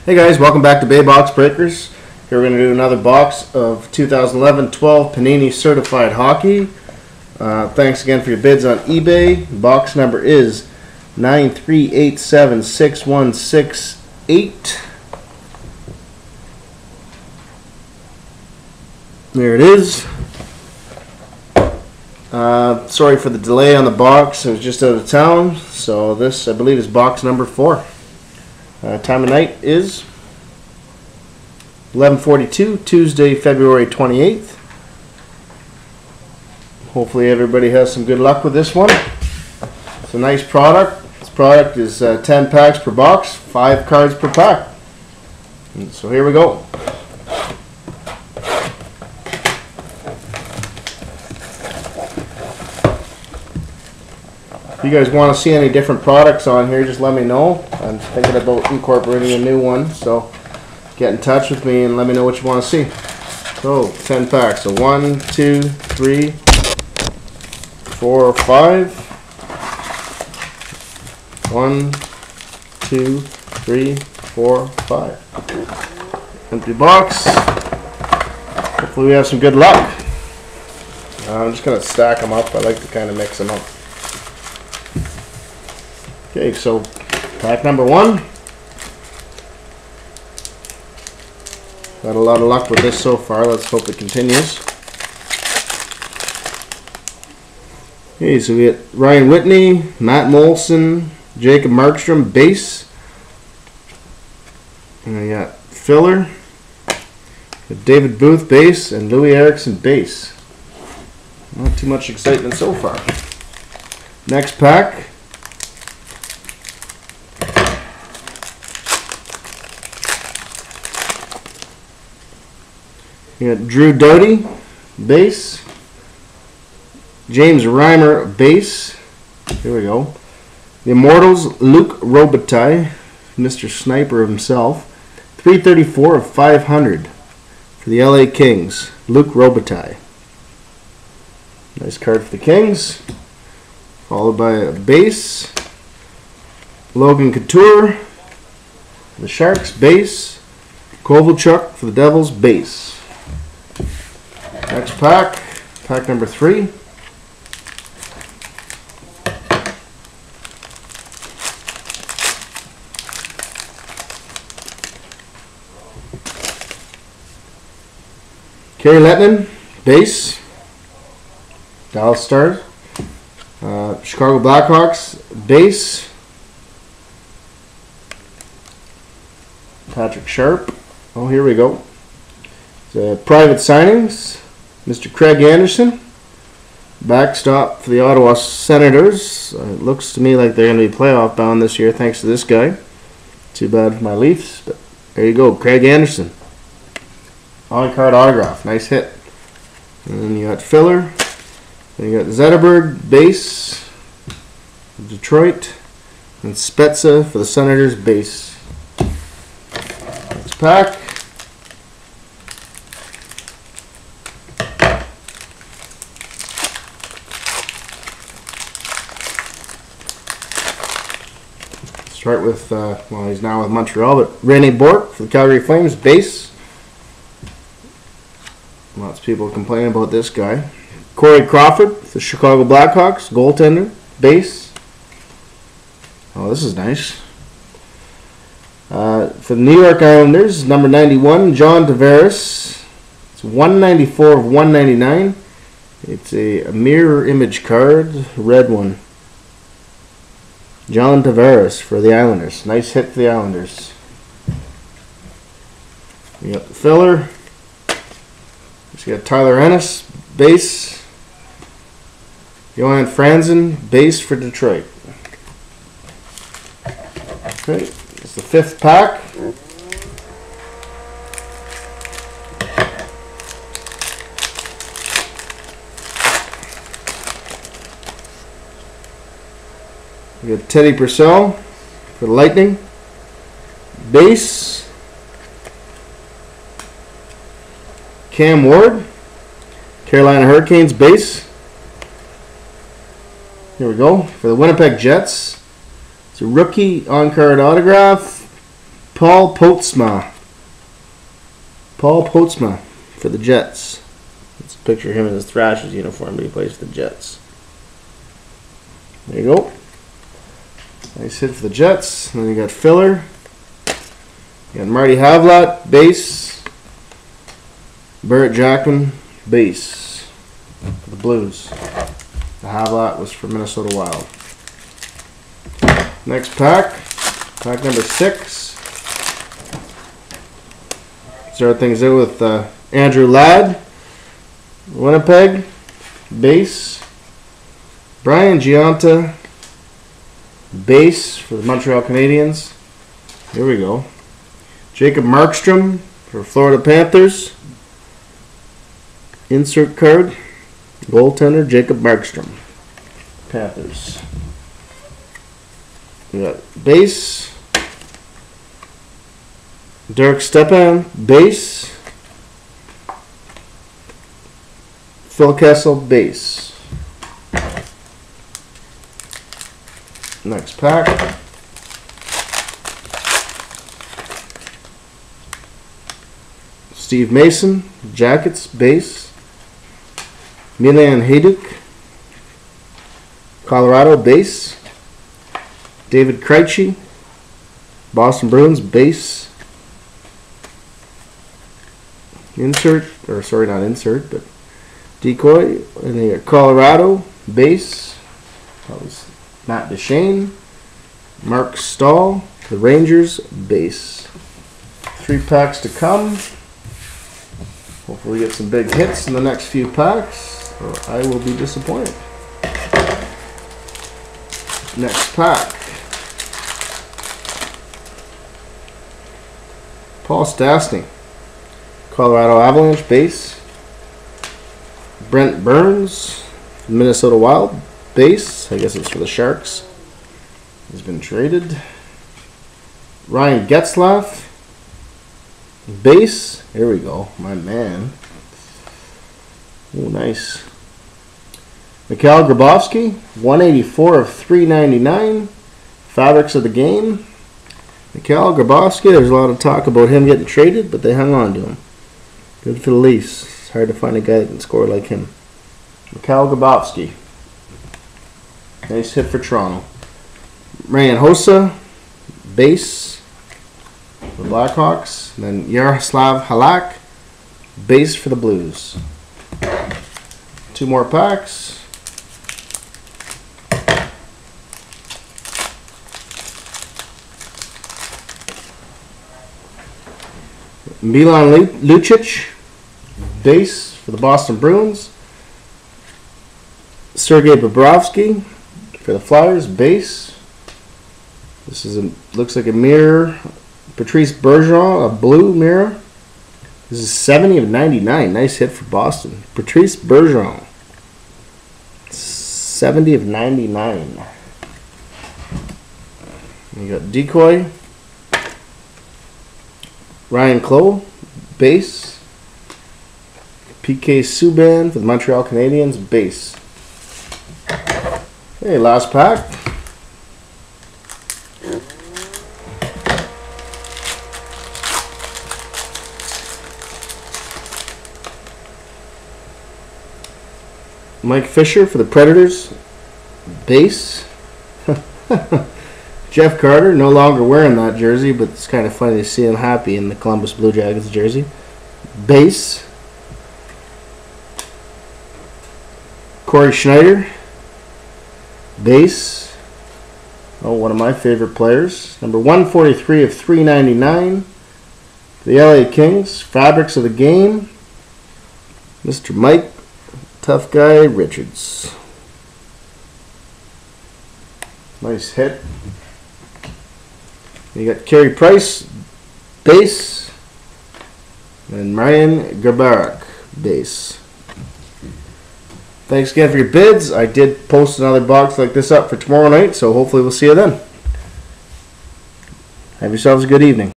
Hey guys, welcome back to Bay Box Breakers. Here we're going to do another box of 2011-12 Panini Certified Hockey. Thanks again for your bids on eBay. Box number is 938761668. There it is. Sorry for the delay on the box. I was just out of town. So this, I believe, is box number 4. Time of night is 11:42, Tuesday, February 28th. Hopefully everybody has some good luck with this one. It's a nice product. This product is 10 packs per box, 5 cards per pack. And so here we go. If you guys want to see any different products on here, just let me know. I'm thinking about incorporating a new one, so get in touch with me and let me know what you want to see. So, 10 packs. So 1, 2, 3, 4, 5. 1, 2, 3, 4, 5. Empty box. Hopefully we have some good luck. I'm just going to stack them up. I like to kind of mix them up. Okay, so pack number 1. Got a lot of luck with this so far. Let's hope it continues. Okay, so we got Ryan Whitney, Matt Molson, Jacob Markstrom, base. And I got filler, got David Booth, base, and Louis Erickson, base. Not too much excitement so far. Next pack. You got Drew Doughty, base. James Reimer, base. Here we go. The Immortals, Luc Robitaille, Mr. Sniper himself. 334 of 500 for the LA Kings, Luc Robitaille. Nice card for the Kings. Followed by a base. Logan Couture, the Sharks, base. Kovalchuk for the Devils, base. Next pack, pack number 3. Kerry Lettman, base. Dallas Stars. Chicago Blackhawks, base. Patrick Sharp. Oh, here we go. Private signings. Mr. Craig Anderson, backstop for the Ottawa Senators. It looks to me like they're going to be playoff bound this year thanks to this guy. Too bad for my Leafs, but there you go, Craig Anderson. On-card autograph, nice hit. And then you got filler. Then you got Zetterberg, base, Detroit, and Spezza for the Senators, base. Next pack. Start with, well, he's now with Montreal, but René Bourque for the Calgary Flames, base. Lots of people complaining about this guy. Corey Crawford for the Chicago Blackhawks, goaltender, base. Oh, this is nice. For the New York Islanders, number 91, John Tavares. It's 194 of 199. It's a mirror image card, red one. John Tavares for the Islanders. Nice hit for the Islanders. We got the filler. We got Tyler Ennis, base. Johan Franzen, base for Detroit. Okay, it's the 5th pack. We got Teddy Purcell for the Lightning, base. Cam Ward, Carolina Hurricanes, base. Here we go. For the Winnipeg Jets, it's a rookie on-card autograph, Paul Postma. Paul Postma for the Jets. It's a picture of him in his Thrashers uniform, but he plays for the Jets. There you go. Nice hit for the Jets. And then you got filler. You got Marty Havlat, base. Barrett Jackman, base for the Blues. The Havlat was for Minnesota Wild. Next pack. Pack number 6. Start things out with Andrew Ladd, Winnipeg, base. Brian Giunta, base for the Montreal Canadiens. Here we go. Jacob Markstrom for Florida Panthers. Insert card. Goaltender Jacob Markstrom, Panthers. We got base. Derek Stepan, base. Phil Kessel, base. Next pack. Steve Mason, Jackets, base. Milan Hajduk, Colorado, base. David Krejci, Boston Bruins, base. Insert, or sorry, not insert, but decoy. And then you got Colorado, base. That was Matt Duchene. Mark Stahl, the Rangers, base. 3 packs to come. Hopefully we get some big hits in the next few packs, or I will be disappointed. Next pack. Paul Stastny, Colorado Avalanche, base. Brent Burns, Minnesota Wild, base. I guess it's for the Sharks. He's been traded. Ryan Getzlaf, base. Here we go, my man. Oh, nice. Mikhail Grabovski, 184 of 399. Fabrics of the game. Mikhail Grabovski, there's a lot of talk about him getting traded, but they hung on to him. Good for the Leafs. It's hard to find a guy that can score like him. Mikhail Grabovski. Nice hit for Toronto. Ryan Hossa, base for the Blackhawks. And then Yaroslav Halak, base for the Blues. 2 more packs. Milan Lucic, base for the Boston Bruins. Sergei Bobrovsky for the Flyers, base. This is looks like a mirror. Patrice Bergeron, a blue mirror. This is 70 of 99. Nice hit for Boston. Patrice Bergeron, 70 of 99. You got decoy. Ryan Clough, base. PK Subban for the Montreal Canadiens, base. Okay, last pack. Mike Fisher for the Predators, base. Jeff Carter, no longer wearing that jersey, but it's kind of funny to see him happy in the Columbus Blue Jackets jersey. Base. Corey Schneider, base. Oh, one of my favorite players. Number 143 of 399. The LA Kings, fabrics of the game. Mr. Mike, tough guy, Richards. Nice hit. You got Carey Price, base, and Marian Gaborik, base. Thanks again for your bids. I did post another box like this up for tomorrow night, so hopefully we'll see you then. Have yourselves a good evening.